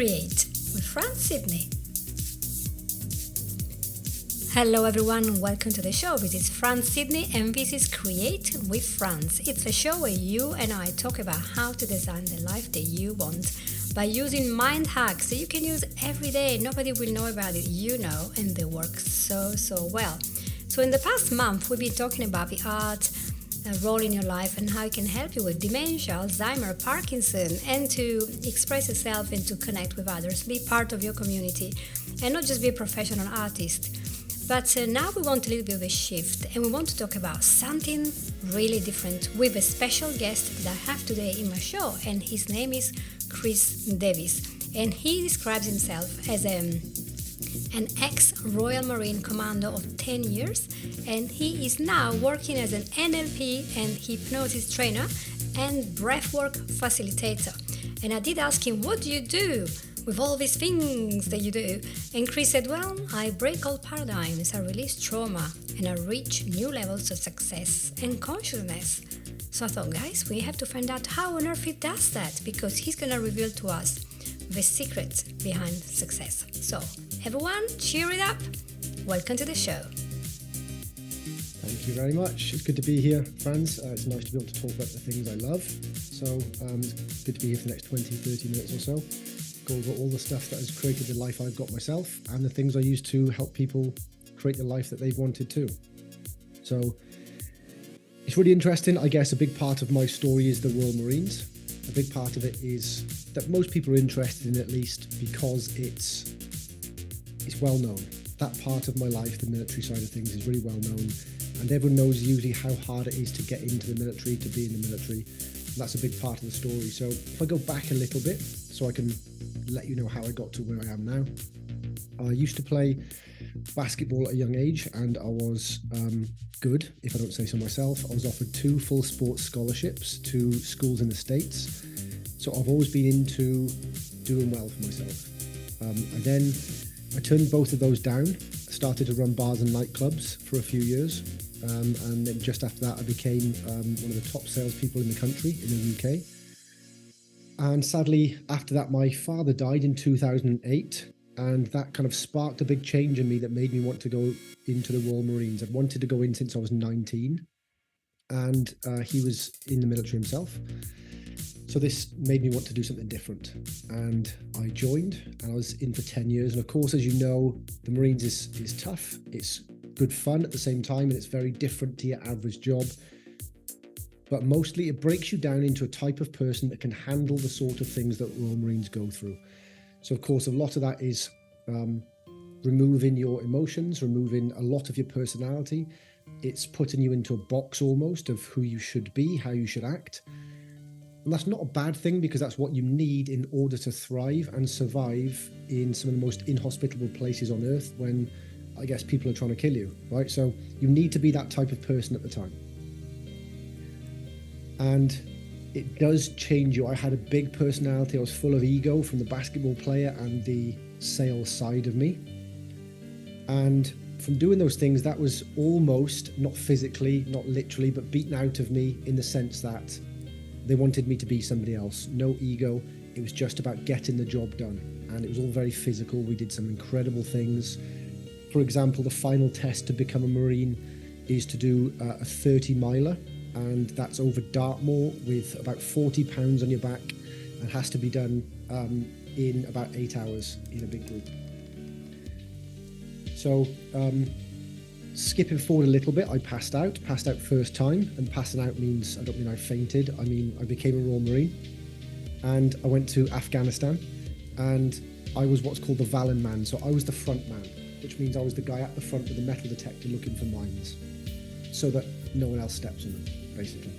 Create with Fran Sydney. Hello everyone, welcome to the show. This is Fran Sydney and this is Create with France. It's a show where you and I talk about how to design the life that you want by using mind hacks that you can use every day. Nobody will know about it, you know, and they work so well. So in the past month, we've been talking about the art role in your life and how it can help you with dementia, Alzheimer, Parkinson, and to express yourself and to connect with others, be part of your community, and not just be a professional artist. But now we want a little bit of a shift, and we want to talk about something really different with a special guest that I have today in my show, and his name is Chris Davies, and he describes himself as an ex-Royal Marine commando of 10 years, and he is now working as an NLP and hypnosis trainer and breathwork facilitator. And I did ask him, what do you do with all these things that you do? And Chris said, well, I break old paradigms, I release trauma, and I reach new levels of success and consciousness. So I thought, guys, we have to find out how on earth he does that, because he's going to reveal to us the secret behind success. So, everyone, cheer it up. Welcome to the show. Thank you very much. It's good to be here, Franz. It's nice to be able to talk about the things I love. So it's good to be here for the next 20, 30 minutes or so. Go over all the stuff that has created the life I've got myself and the things I use to help people create the life that they've wanted too. So it's really interesting. I guess a big part of my story is the Royal Marines. A big part of it is that most people are interested in, at least because it's well known. That part of my life, the military side of things, is really well known, and everyone knows usually how hard it is to get into the military, to be in the military. And that's a big part of the story. So if I go back a little bit, so I can let you know how I got to where I am now. I used to play basketball at a young age, and I was good, if I don't say so myself. I was offered 2 full sports scholarships to schools in the States. So I've always been into doing well for myself. I turned both of those down, started to run bars and nightclubs for a few years. And then just after that, I became one of the top salespeople in the country, in the UK. And sadly, after that, my father died in 2008. And that kind of sparked a big change in me that made me want to go into the Royal Marines. I'd wanted to go in since I was 19. And he was in the military himself. So this made me want to do something different. And I joined, and I was in for 10 years. And of course, as you know, the Marines is tough. It's good fun at the same time, and it's very different to your average job. But mostly it breaks you down into a type of person that can handle the sort of things that Royal Marines go through. So of course, a lot of that is removing your emotions, removing a lot of your personality. It's putting you into a box almost of who you should be, how you should act. And that's not a bad thing, because that's what you need in order to thrive and survive in some of the most inhospitable places on earth when, I guess, people are trying to kill you, right? So you need to be that type of person at the time. And it does change you. I had a big personality. I was full of ego from the basketball player and the sales side of me. And from doing those things, that was almost, not physically, not literally, but beaten out of me in the sense that they wanted me to be somebody else. No ego. It was just about getting the job done. And it was all very physical. We did some incredible things. For example, the final test to become a Marine is to do a 30 miler. And that's over Dartmoor with about 40 pounds on your back, and has to be done in about 8 hours in a big group. So skipping forward a little bit, I passed out first time, and passing out means, I don't mean I fainted, I mean I became a Royal Marine, and I went to Afghanistan, and I was what's called the Valen man. So I was the front man, which means I was the guy at the front with the metal detector looking for mines, so that no one else steps on them, basically.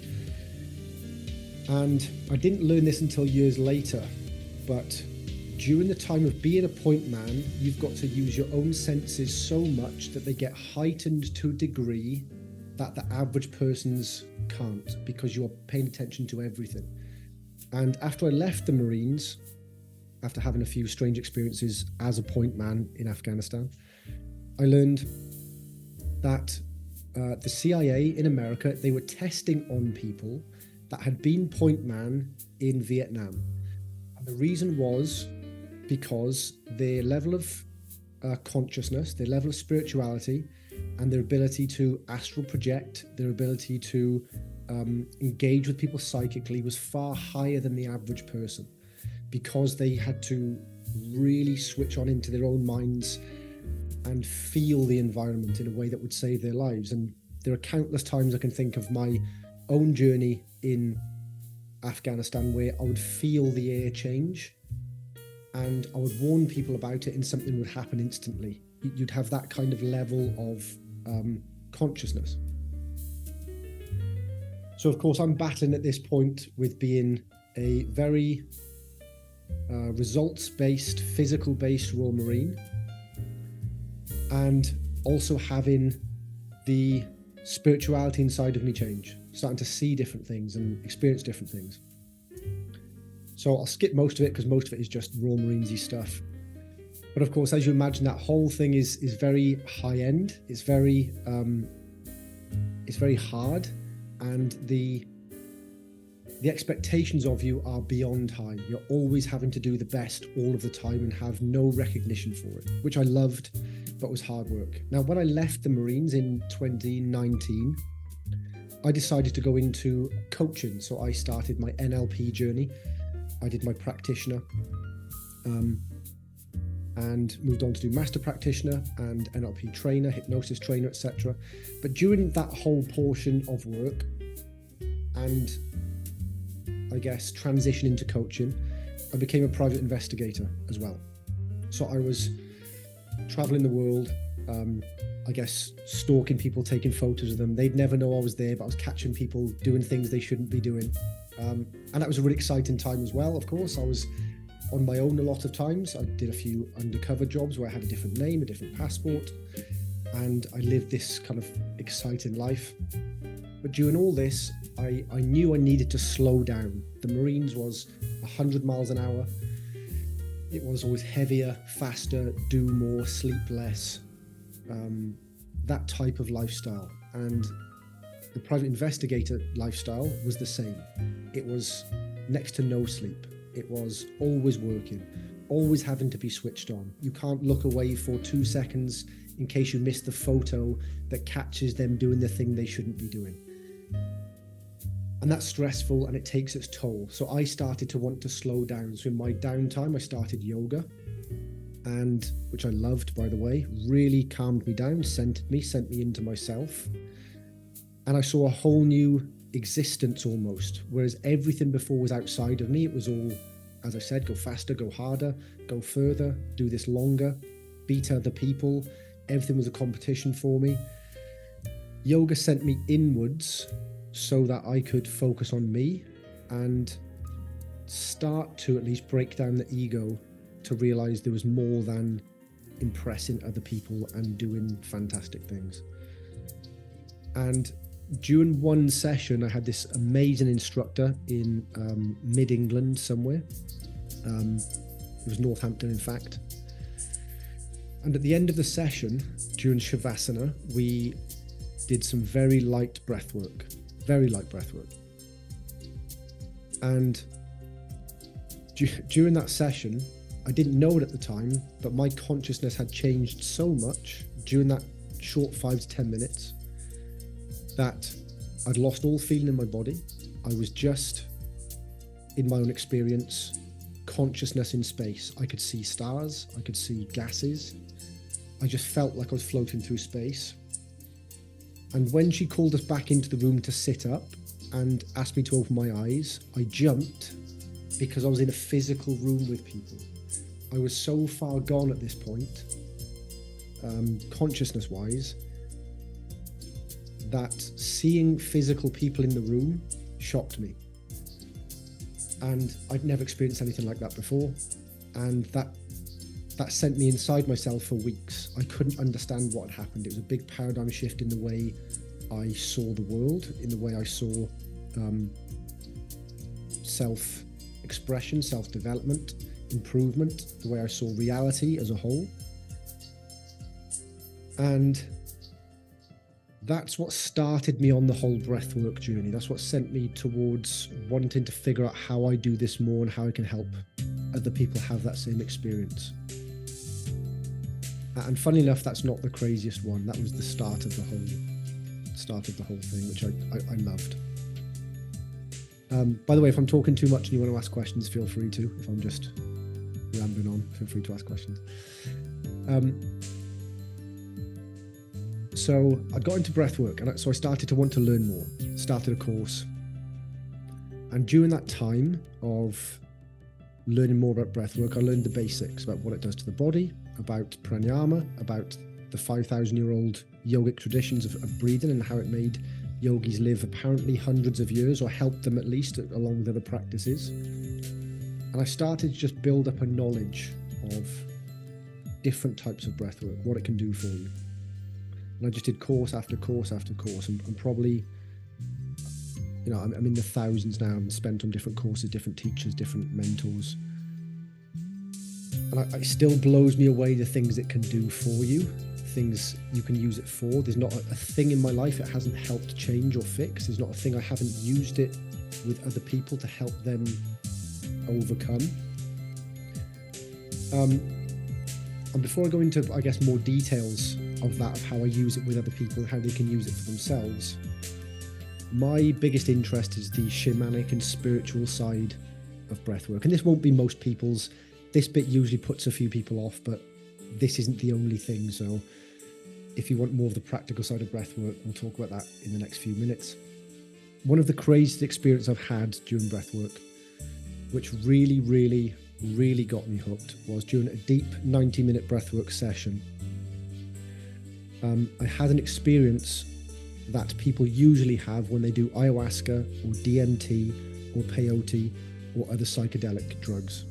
And I didn't learn this until years later, but during the time of being a point man, you've got to use your own senses so much that they get heightened to a degree that the average person's can't, because you're paying attention to everything. And after I left the Marines, after having a few strange experiences as a point man in Afghanistan, I learned that the CIA in America, they were testing on people that had been point man in Vietnam. And the reason was because their level of consciousness, their level of spirituality, and their ability to astral project, their ability to engage with people psychically was far higher than the average person, because they had to really switch on into their own minds and feel the environment in a way that would save their lives. And there are countless times I can think of my own journey in Afghanistan where I would feel the air change and I would warn people about it and something would happen instantly. You'd have that kind of level of consciousness. So of course I'm battling at this point with being a very results-based, physical-based Royal Marine, and also having the spirituality inside of me change, starting to see different things and experience different things. So I'll skip most of it because most of it is just Royal Marinesy stuff. But of course, as you imagine, that whole thing is very high end. It's very hard, and the expectations of you are beyond high. You're always having to do the best all of the time and have no recognition for it, which I loved, but was hard work. Now, when I left the Marines in 2019, I decided to go into coaching. So I started my NLP journey. I did my practitioner and moved on to do master practitioner and NLP trainer, hypnosis trainer, etc. But during that whole portion of work and I guess transition into coaching, I became a private investigator as well. So I was traveling the world, I guess stalking people, taking photos of them. They'd never know I was there, but I was catching people doing things they shouldn't be doing. And that was a really exciting time as well. Of course, I was on my own a lot of times. I did a few undercover jobs where I had a different name, a different passport, and I lived this kind of exciting life. But during all this, I knew I needed to slow down. The Marines was 100 miles an hour. It was always heavier, faster, do more, sleep less, that type of lifestyle. And the private investigator lifestyle was the same. It was next to no sleep. It was always working, always having to be switched on. You can't look away for 2 seconds in case you miss the photo that catches them doing the thing they shouldn't be doing. And that's stressful and it takes its toll. So I started to want to slow down. So in my downtime, I started yoga, and which I loved, by the way, really calmed me down, centered me, sent me into myself. And I saw a whole new existence almost, whereas everything before was outside of me. It was all, as I said, go faster, go harder, go further, do this longer, beat other people. Everything was a competition for me. Yoga sent me inwards so that I could focus on me and start to at least break down the ego to realize there was more than impressing other people and doing fantastic things. And during one session, I had this amazing instructor in mid-England somewhere. It was Northampton, in fact. And at the end of the session, during Shavasana, we did some very light breath work. And during that session, I didn't know it at the time, but my consciousness had changed so much during that short 5 to 10 minutes that I'd lost all feeling in my body. I was just, in my own experience, consciousness in space. I could see stars, I could see gases. I just felt like I was floating through space. And when she called us back into the room to sit up and asked me to open my eyes, I jumped because I was in a physical room with people. I was so far gone at this point, consciousness-wise, that seeing physical people in the room shocked me. And I'd never experienced anything like that before. And that sent me inside myself for weeks. I couldn't understand what had happened. It was a big paradigm shift in the way I saw the world, in the way I saw self-expression, self-development, improvement, the way I saw reality as a whole. And that's what started me on the whole breathwork journey. That's what sent me towards wanting to figure out how I do this more and how I can help other people have that same experience. And funnily enough, that's not the craziest one. That was the start of the whole thing, which I loved. By the way, if I'm talking too much and you want to ask questions, feel free to. If I'm just rambling on, feel free to ask questions. So I got into breathwork, and so I started to want to learn more. Started a course, and during that time of learning more about breathwork, I learned the basics about what it does to the body, about pranayama, about the 5,000-year-old yogic traditions of breathing and how it made yogis live apparently hundreds of years, or helped them at least, along with other practices. And I started to just build up a knowledge of different types of breathwork, what it can do for you. And I just did course after course after course, and probably, I'm in the thousands now, and spent on different courses, different teachers, different mentors. And it still blows me away the things it can do for you, things you can use it for. There's not a thing in my life it hasn't helped change or fix. There's not a thing I haven't used it with other people to help them overcome. And before I go into, I guess, more details of that, of how I use it with other people, how they can use it for themselves, my biggest interest is the shamanic and spiritual side of breathwork. And this won't be most people's. This bit usually puts a few people off, but this isn't the only thing. So if you want more of the practical side of breathwork, we'll talk about that in the next few minutes. One of the craziest experiences I've had during breathwork, which really, really, really got me hooked, was during a deep 90-minute breathwork session. I had an experience that people usually have when they do ayahuasca or DMT or peyote or other psychedelic drugs.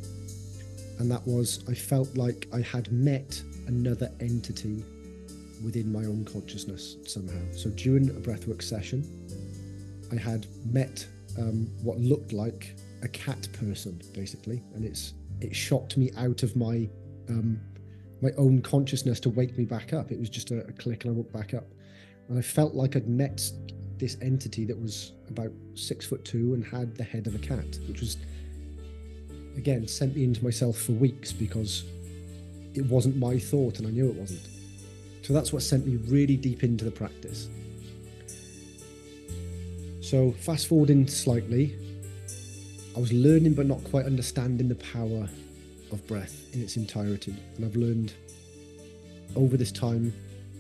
And that was, I felt like I had met another entity within my own consciousness somehow. So during a breathwork session, I had met what looked like a cat person, basically, and it shocked me out of my own consciousness to wake me back up. It was just a click, and I woke back up, and I felt like I'd met this entity that was about 6'2" and had the head of a cat, which was, again, sent me into myself for weeks because it wasn't my thought, and I knew it wasn't. So that's what sent me really deep into the practice. So fast forwarding slightly, I was learning but not quite understanding the power of breath in its entirety. And I've learned over this time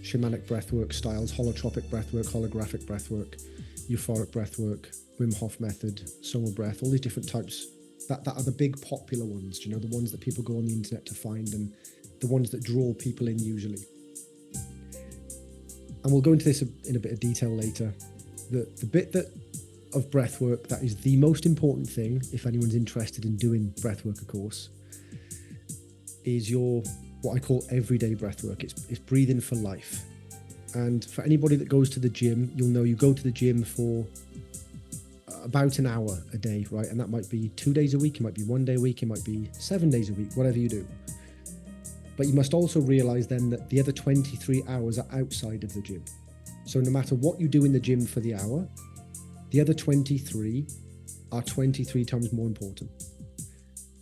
shamanic breathwork styles, holotropic breathwork, holographic breathwork, euphoric breathwork, Wim Hof method, Soma breath, all these different types that are the big popular ones, the ones that people go on the internet to find, and the ones that draw people in usually. And we'll go into this in a bit of detail later. The bit of breathwork that is the most important thing, if anyone's interested in doing breathwork, of course, is your, what I call everyday breathwork. It's breathing for life. And for anybody that goes to the gym, you'll know you go to the gym for about an hour a day, right? And that might be 2 days a week, it might be 1 day a week, it might be 7 days a week, whatever you do. But you must also realize then that the other 23 hours are outside of the gym. So no matter what you do in the gym for the hour, the other 23 are 23 times more important,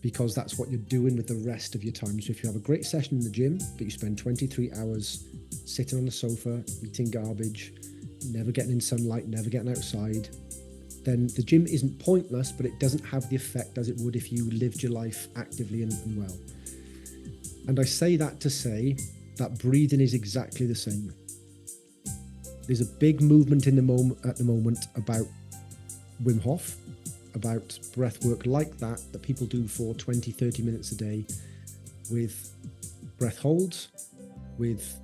because that's what you're doing with the rest of your time. So if you have a great session in the gym, but you spend 23 hours sitting on the sofa, eating garbage, never getting in sunlight, never getting outside, then the gym isn't pointless, but it doesn't have the effect as it would if you lived your life actively and well. And I say that to say that breathing is exactly the same. There's a big movement at the moment about Wim Hof, about breath work like that people do for 20, 30 minutes a day, with breath holds, with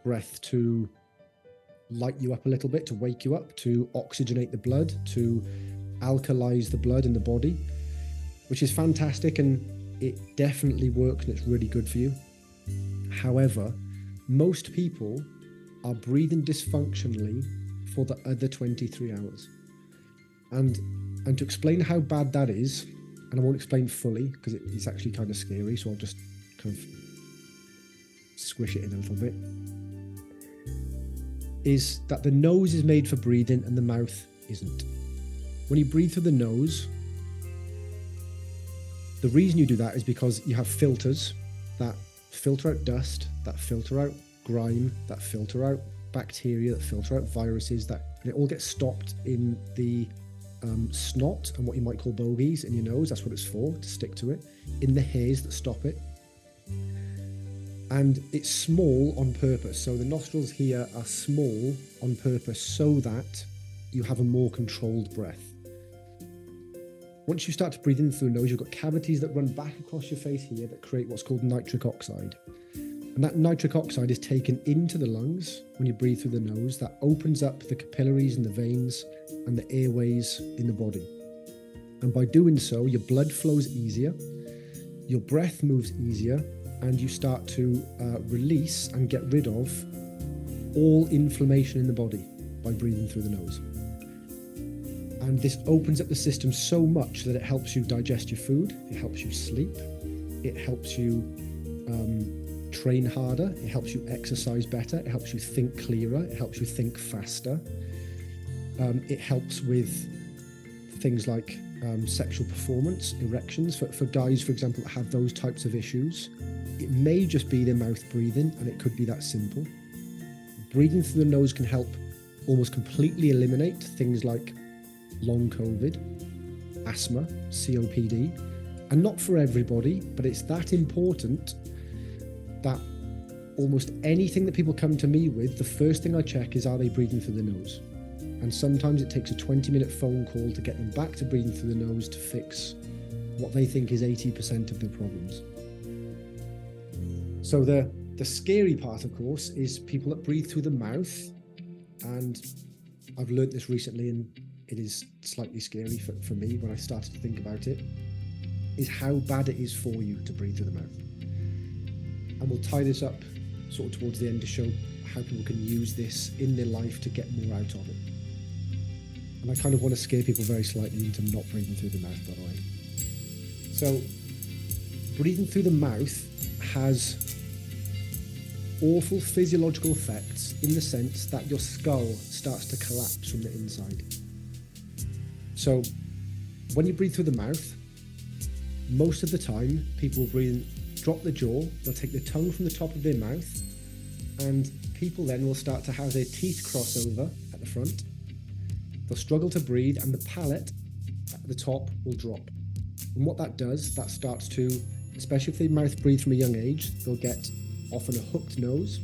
breath to light you up a little bit, to wake you up, to oxygenate the blood, to alkalize the blood in the body, which is fantastic, and it definitely works and it's really good for you. However, most people are breathing dysfunctionally for the other 23 hours. And to explain how bad that is, and I won't explain fully because it's actually kind of scary, so I'll just kind of squish it in a little bit, is that the nose is made for breathing and the mouth isn't. When you breathe through the nose, The reason you do that is because you have filters that filter out dust, that filter out grime, that filter out bacteria, that filter out viruses, and it all gets stopped in the snot and what you might call bogies in your nose. That's what it's for, to stick to it, in the hairs that stop it. And it's small on purpose. So the nostrils here are small on purpose so that you have a more controlled breath. Once you start to breathe in through the nose, you've got cavities that run back across your face here that create what's called nitric oxide. And that nitric oxide is taken into the lungs when you breathe through the nose. That opens up the capillaries and the veins and the airways in the body. And by doing so, your blood flows easier, your breath moves easier, and you start to release and get rid of all inflammation in the body by breathing through the nose. And this opens up the system so much that it helps you digest your food, it helps you sleep, it helps you train harder, it helps you exercise better, it helps you think clearer, it helps you think faster. It helps with things like sexual performance, erections. For guys, for example, that have those types of issues, it may just be their mouth breathing, and it could be that simple. Breathing through the nose can help almost completely eliminate things like long COVID, asthma, COPD, and not for everybody, but it's that important that almost anything that people come to me with, the first thing I check is, are they breathing through the nose? And sometimes it takes a 20-minute phone call to get them back to breathing through the nose to fix what they think is 80% of their problems. So the scary part, of course, is people that breathe through the mouth. And I've learned this recently, and it is slightly scary for me when I started to think about it, is how bad it is for you to breathe through the mouth. And we'll tie this up sort of towards the end to show how people can use this in their life to get more out of it. And I kind of want to scare people very slightly into not breathing through the mouth, by the way. So, breathing through the mouth has awful physiological effects in the sense that your skull starts to collapse from the inside. So, when you breathe through the mouth, most of the time, people will breathe in, drop the jaw, they'll take the tongue from the top of their mouth, and people then will start to have their teeth cross over at the front. They'll struggle to breathe, and the palate at the top will drop. And what that does, that starts to, especially if they mouth breathe from a young age, they'll get often a hooked nose.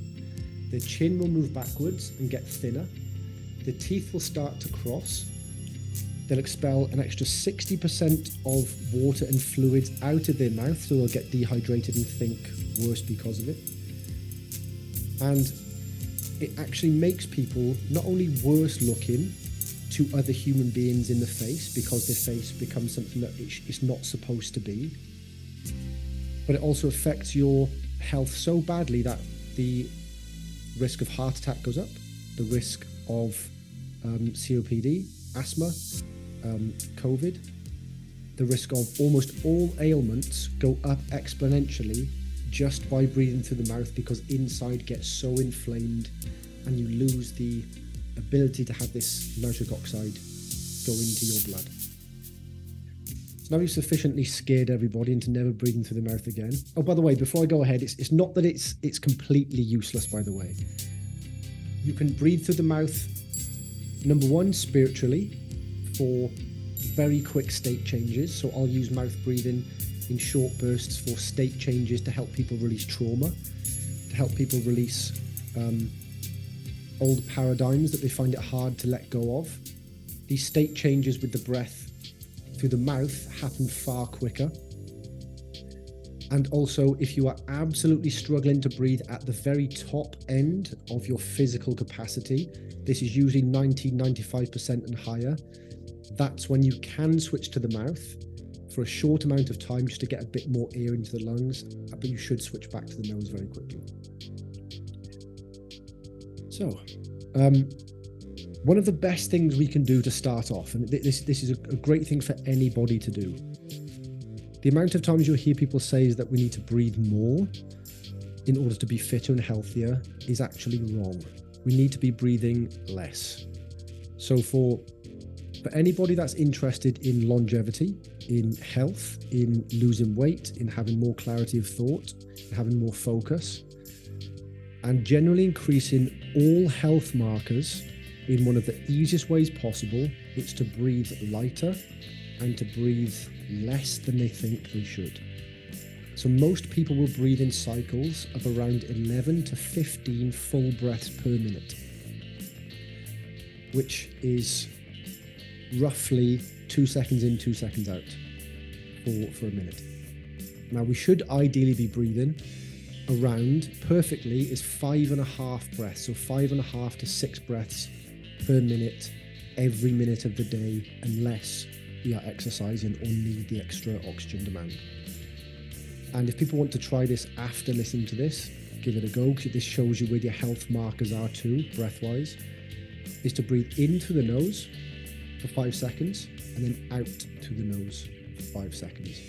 Their chin will move backwards and get thinner. Their teeth will start to cross. They'll expel an extra 60% of water and fluids out of their mouth, so they'll get dehydrated and think worse because of it. And it actually makes people not only worse looking to other human beings in the face, because their face becomes something that it's not supposed to be, but it also affects your health so badly that the risk of heart attack goes up, the risk of COPD, asthma, COVID, the risk of almost all ailments go up exponentially just by breathing through the mouth, because inside gets so inflamed and you lose the ability to have this nitric oxide go into your blood. So now you've sufficiently scared everybody into never breathing through the mouth again. Oh, by the way, before I go ahead, it's not that it's completely useless, by the way. You can breathe through the mouth, number one, spiritually, for very quick state changes. So I'll use mouth breathing in short bursts for state changes to help people release trauma, to help people release old paradigms that they find it hard to let go of. These state changes with the breath through the mouth happen far quicker. And also, if you are absolutely struggling to breathe at the very top end of your physical capacity, this is usually 90-95% and higher, that's when you can switch to the mouth for a short amount of time just to get a bit more air into the lungs, but you should switch back to the nose very quickly. So, one of the best things we can do to start off, and this is a great thing for anybody to do. The amount of times you'll hear people say is that we need to breathe more in order to be fitter and healthier is actually wrong. We need to be breathing less. So for anybody that's interested in longevity, in health, in losing weight, in having more clarity of thought, in having more focus, and generally increasing all health markers in one of the easiest ways possible. It's to breathe lighter and to breathe less than they think they should. So most people will breathe in cycles of around 11 to 15 full breaths per minute, which is roughly 2 seconds in, 2 seconds out for a minute. Now we should ideally be breathing around, perfectly, is 5.5 breaths, so 5.5 to 6 breaths per minute every minute of the day, unless we are exercising or need the extra oxygen demand. And if people want to try this after listening to this, give it a go, because this shows you where your health markers are too, breath-wise, is to breathe in through the nose for 5 seconds and then out through the nose for 5 seconds.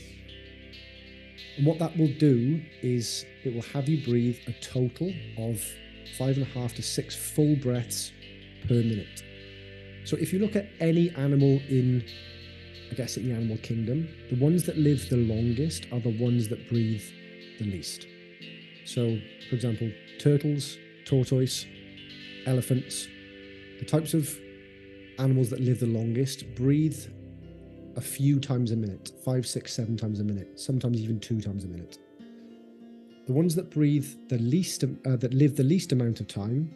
And what that will do is it will have you breathe a total of 5.5 to 6 full breaths per minute. So if you look at any animal in the animal kingdom, the ones that live the longest are the ones that breathe the least. So, for example, turtles, tortoise, elephants, the types of animals that live the longest breathe a few times a minute, 5, 6, 7 times a minute, sometimes even 2 times a minute. The ones that breathe the least, that live the least amount of time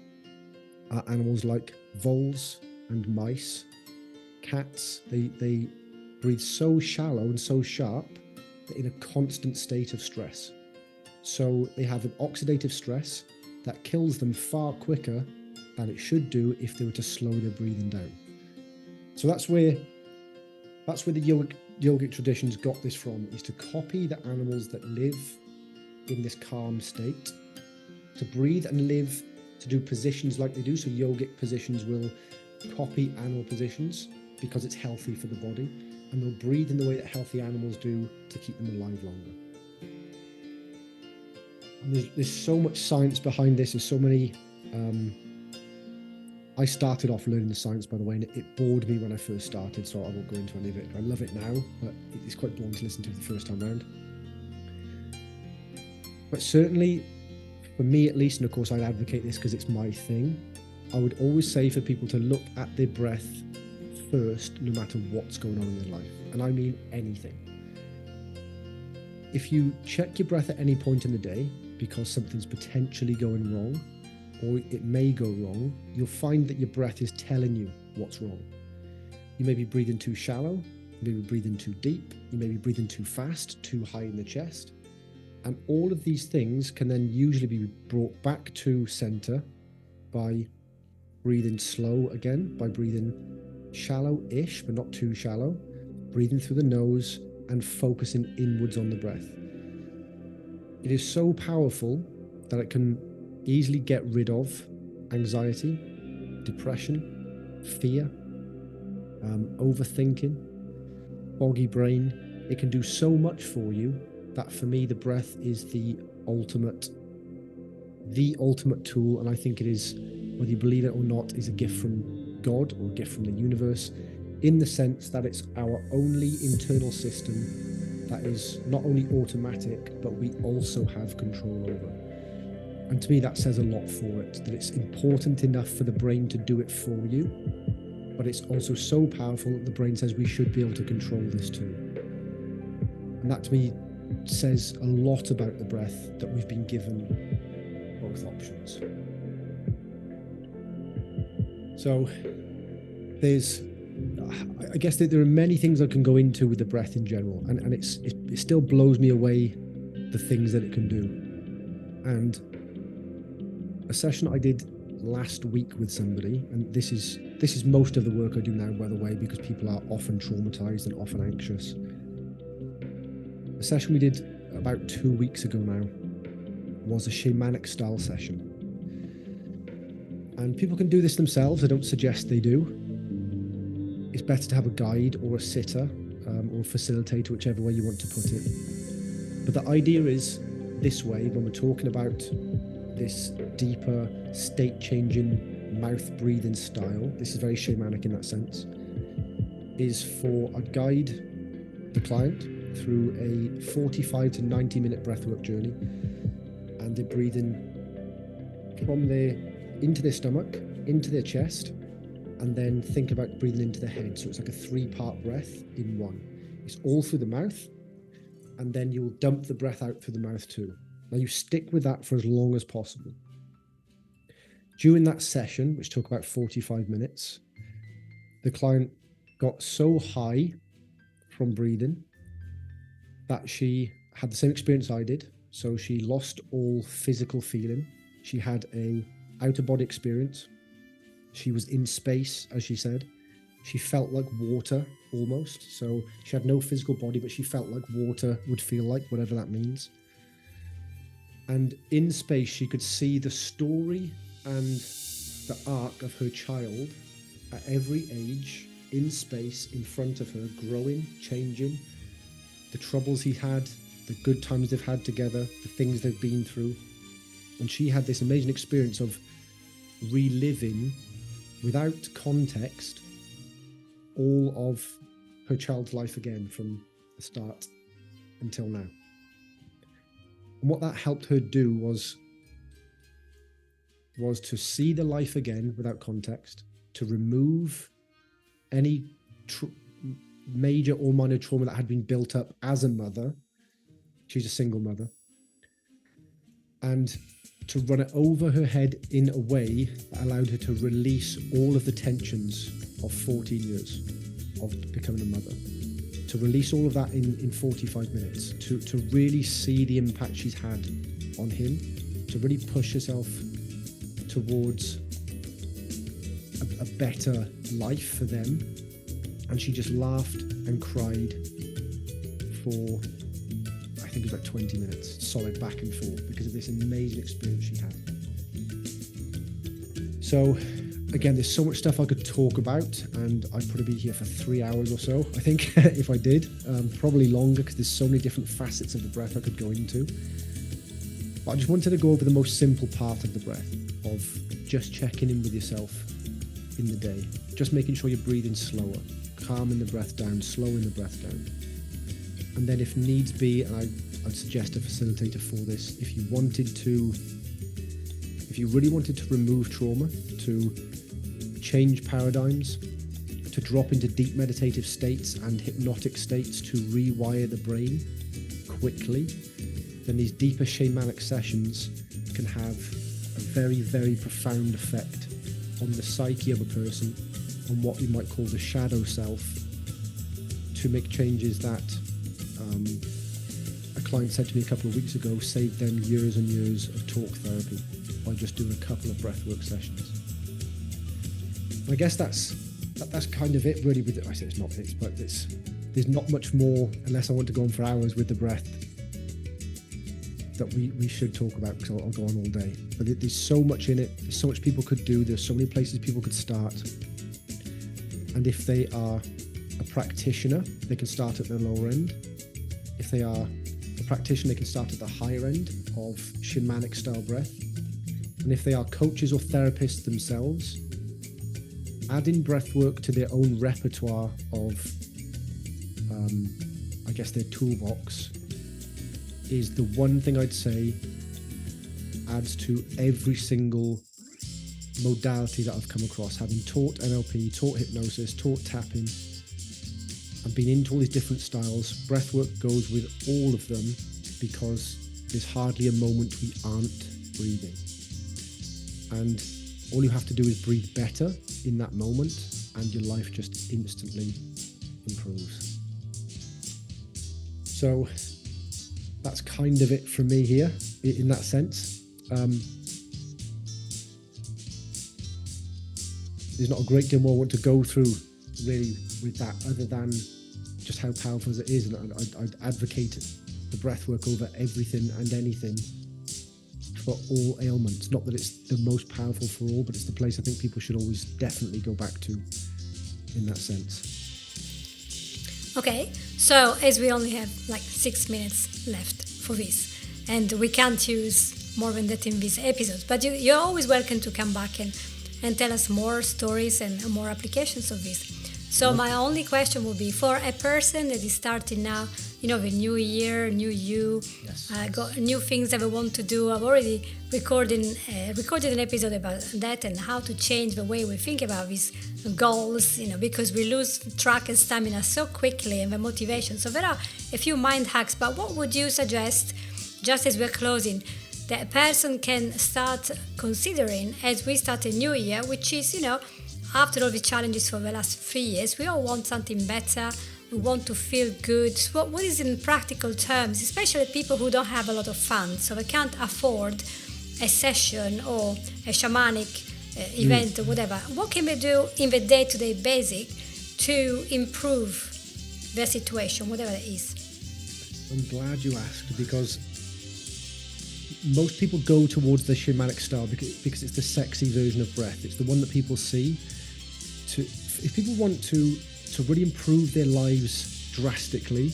are animals like voles and mice, cats. They breathe so shallow and so sharp that in a constant state of stress. So they have an oxidative stress that kills them far quicker than it should do if they were to slow their breathing down. So that's where the yogic traditions got this from, is to copy the animals that live in this calm state, to breathe and live, to do positions like they do. So yogic positions will copy animal positions because it's healthy for the body, and they'll breathe in the way that healthy animals do to keep them alive longer. And there's so much science behind this. There's so many. I started off learning the science, by the way, and it bored me when I first started, so I won't go into any of it. I love it now, but it's quite boring to listen to the first time around. But certainly, for me at least, and of course I'd advocate this because it's my thing, I would always say for people to look at their breath first, no matter what's going on in their life. And I mean anything. If you check your breath at any point in the day because something's potentially going wrong, or it may go wrong, you'll find that your breath is telling you what's wrong. You may be breathing too shallow, you may be breathing too deep, you may be breathing too fast, too high in the chest. And all of these things can then usually be brought back to center by breathing slow again, by breathing shallow-ish, but not too shallow, breathing through the nose and focusing inwards on the breath. It is so powerful that it can easily get rid of anxiety, depression, fear, overthinking, foggy brain. It can do so much for you that for me, the breath is the ultimate tool. And I think it is, whether you believe it or not, is a gift from God or a gift from the universe, in the sense that it's our only internal system that is not only automatic, but we also have control over. And to me, that says a lot for it, that it's important enough for the brain to do it for you, but it's also so powerful that the brain says we should be able to control this too. And that to me says a lot about the breath, that we've been given both options. So I guess that there are many things I can go into with the breath in general, and it still blows me away the things that it can do. And a session I did last week with somebody, and this is most of the work I do now, by the way, because people are often traumatized and often anxious. A session we did about 2 weeks ago now was a shamanic style session. And people can do this themselves. I don't suggest they do. It's better to have a guide or a sitter or a facilitator, whichever way you want to put it. But the idea is this way, when we're talking about this deeper, state-changing, mouth-breathing style, this is very shamanic in that sense, is for a guide the client through a 45 to 90 minute breathwork journey, and they're breathing from into their stomach, into their chest, and then think about breathing into the head. So it's like a 3-part breath in one. It's all through the mouth, and then you'll dump the breath out through the mouth too. Now you stick with that for as long as possible. During that session, which took about 45 minutes, the client got so high from breathing that she had the same experience I did. So she lost all physical feeling. She had a out-of-body experience. She was in space, as she said. She felt like water almost. So she had no physical body, but she felt like water would feel like, whatever that means. And in space, she could see the story and the arc of her child at every age in space in front of her, growing, changing, the troubles he had, the good times they've had together, the things they've been through. And she had this amazing experience of reliving, without context, all of her child's life again from the start until now. And what that helped her do was to see the life again without context, to remove any major or minor trauma that had been built up as a mother. She's a single mother. And to run it over her head in a way that allowed her to release all of the tensions of 14 years of becoming a mother. To release all of that in 45 minutes. To really see the impact she's had on him. To really push herself towards a better life for them. And she just laughed and cried for, I think it was like 20 minutes, solid back and forth, because of this amazing experience she had. So again, there's so much stuff I could talk about, and I'd probably be here for 3 hours or so, I think, if I did. Probably longer, because there's so many different facets of the breath I could go into. But I just wanted to go over the most simple part of the breath, of just checking in with yourself in the day, just making sure you're breathing slower, calming the breath down, slowing the breath down. And then if needs be, and I'd suggest a facilitator for this, if you really wanted to remove trauma, to change paradigms, to drop into deep meditative states and hypnotic states to rewire the brain quickly, then these deeper shamanic sessions can have a very, very profound effect on the psyche of a person, on what we might call the shadow self, to make changes that a client said to me a couple of weeks ago saved them years and years of talk therapy by just doing a couple of breathwork sessions. And I guess that's kind of it really with it. I say it's not it, but there's not much more, unless I want to go on for hours with the breath, that we should talk about, because I'll go on all day. But there's so much in it, there's so much people could do, there's so many places people could start. And if they are a practitioner, they can start at the lower end. If they are a practitioner, they can start at the higher end of shamanic style breath. And if they are coaches or therapists themselves, adding breath work to their own repertoire of, I guess, their toolbox is the one thing I'd say adds to every single modality that I've come across, having taught NLP, taught hypnosis, taught tapping, and been into all these different styles. Breathwork goes with all of them, because there's hardly a moment we aren't breathing. And all you have to do is breathe better in that moment, and your life just instantly improves. So that's kind of it from me here in that sense. There's not a great deal more I want to go through really with that, other than just how powerful it is. And I'd advocate the breath work over everything and anything for all ailments. Not that it's the most powerful for all, but it's the place I think people should always definitely go back to in that sense. Okay, so as we only have like 6 minutes left for this, and we can't use more than that in this episode, but you're always welcome to come back and tell us more stories and more applications of this. So my only question would be for a person that is starting now, the new year, new you, got new things that we want to do. I've already recorded an episode about that and how to change the way we think about these goals, because we lose track and stamina so quickly and the motivation. So there are a few mind hacks, but what would you suggest, just as we're closing, that a person can start considering as we start a new year, which is, after all the challenges for the last 3 years, we all want something better. We want to feel good. What is in practical terms, especially people who don't have a lot of funds, so they can't afford a session or a shamanic event or whatever. What can they do in the day-to-day basic to improve their situation, whatever it is? I'm glad you asked, because most people go towards the shamanic style because it's the sexy version of breath. It's the one that people see. If people want to really improve their lives drastically,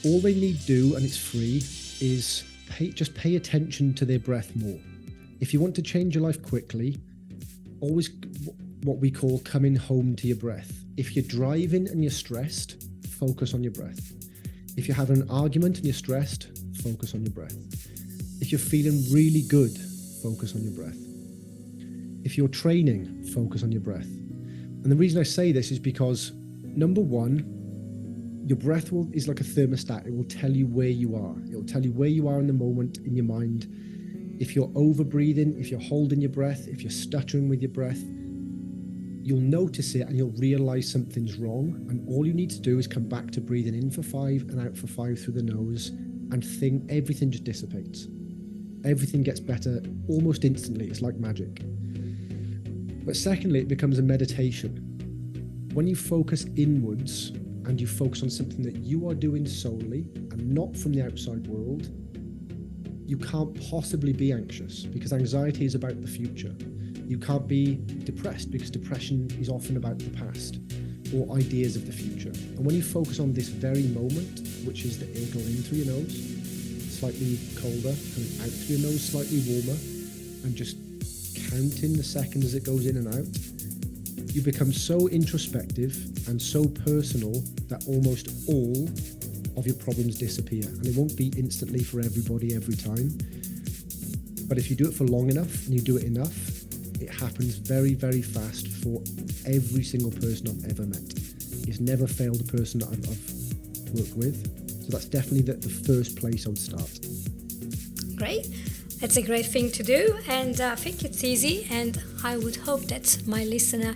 all they need to do, and it's free, is just pay attention to their breath more. If you want to change your life quickly, always what we call coming home to your breath. If you're driving and you're stressed, focus on your breath. If you're having an argument and you're stressed, focus on your breath. If you're feeling really good, focus on your breath. If you're training, focus on your breath. And the reason I say this is because, number one, your breath is like a thermostat. It will tell you where you are. It will tell you where you are in the moment in your mind. If you're over breathing, if you're holding your breath, if you're stuttering with your breath, you'll notice it and you'll realize something's wrong. And all you need to do is come back to breathing in for 5 and out for 5 through the nose, and everything just dissipates. Everything gets better almost instantly. It's like magic. But secondly, it becomes a meditation. When you focus inwards and you focus on something that you are doing solely and not from the outside world, you can't possibly be anxious, because anxiety is about the future. You can't be depressed, because depression is often about the past or ideas of the future. And when you focus on this very moment, which is the air going in through your nose, slightly colder, coming out through your nose, slightly warmer, and just counting the seconds as it goes in and out, you become so introspective and so personal that almost all of your problems disappear. And it won't be instantly for everybody every time, but if you do it for long enough and you do it enough, it happens very, very fast for every single person I've ever met. It's never failed a person that I've worked with. So that's definitely the first place I would start. Great. That's a great thing to do, and I think it's easy, and I would hope that my listener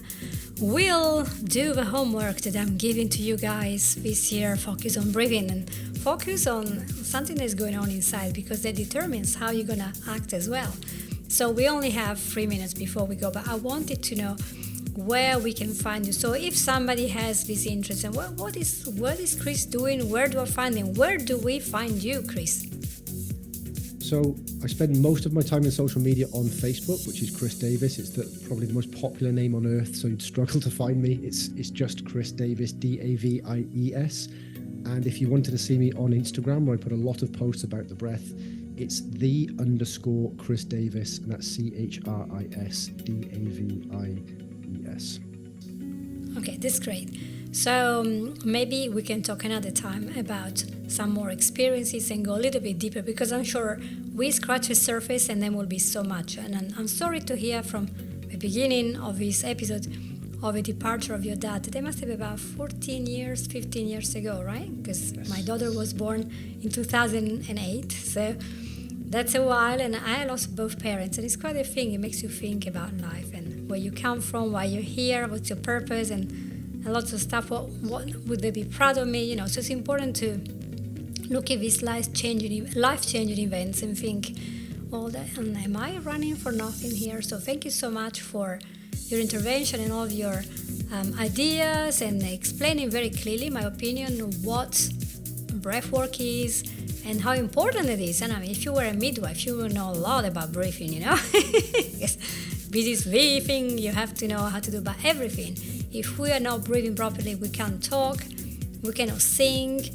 will do the homework that I'm giving to you guys this year. Focus on breathing and focus on something that's going on inside, because that determines how you're going to act as well. So we only have 3 minutes before we go, but I wanted to know where we can find you. So if somebody has this interest, and what is Chris doing? Where do I find him? Where do we find you, Chris? So I spend most of my time in social media on Facebook, which is Chris Davies. It's probably the most popular name on earth, so you'd struggle to find me. It's just Chris Davies, Davies. And if you wanted to see me on Instagram, where I put a lot of posts about the breath, it's _Chris Davies, and that's ChrisDavies. Okay, that's great. So maybe we can talk another time about some more experiences and go a little bit deeper, because I'm sure we scratch the surface and then will be so much. And I'm sorry to hear from the beginning of this episode of the departure of your dad. That must have been about 15 years ago, right? Because my daughter was born in 2008. So that's a while, and I lost both parents, and it's quite a thing. It makes you think about life and where you come from, why you're here, what's your purpose, and lots of stuff. What would they be proud of me? So it's important to look at these life-changing events and think, am I running for nothing here? So thank you so much for your intervention and all of your ideas, and explaining very clearly my opinion on what breathwork is and how important it is. And I mean, if you were a midwife, you would know a lot about breathing, Yes, this is the thing you have to know how to do about everything. If we are not breathing properly, we can't talk, we cannot sing,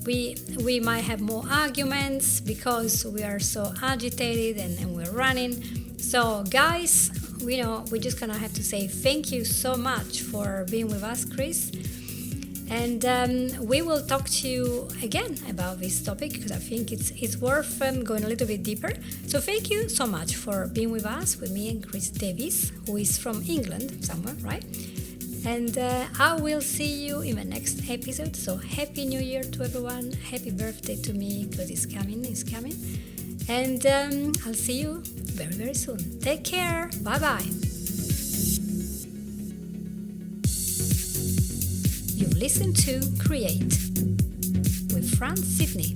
we might have more arguments because we are so agitated and we're running. So guys, we're just gonna have to say thank you so much for being with us, Chris. And we will talk to you again about this topic because I think it's worth going a little bit deeper. So thank you so much for being with us, with me and Chris Davies, who is from England somewhere, right? And I will see you in the next episode. So Happy New Year to everyone. Happy birthday to me because it's coming. And I'll see you very, very soon. Take care. Bye-bye. You listen to Create with Fran Sidney.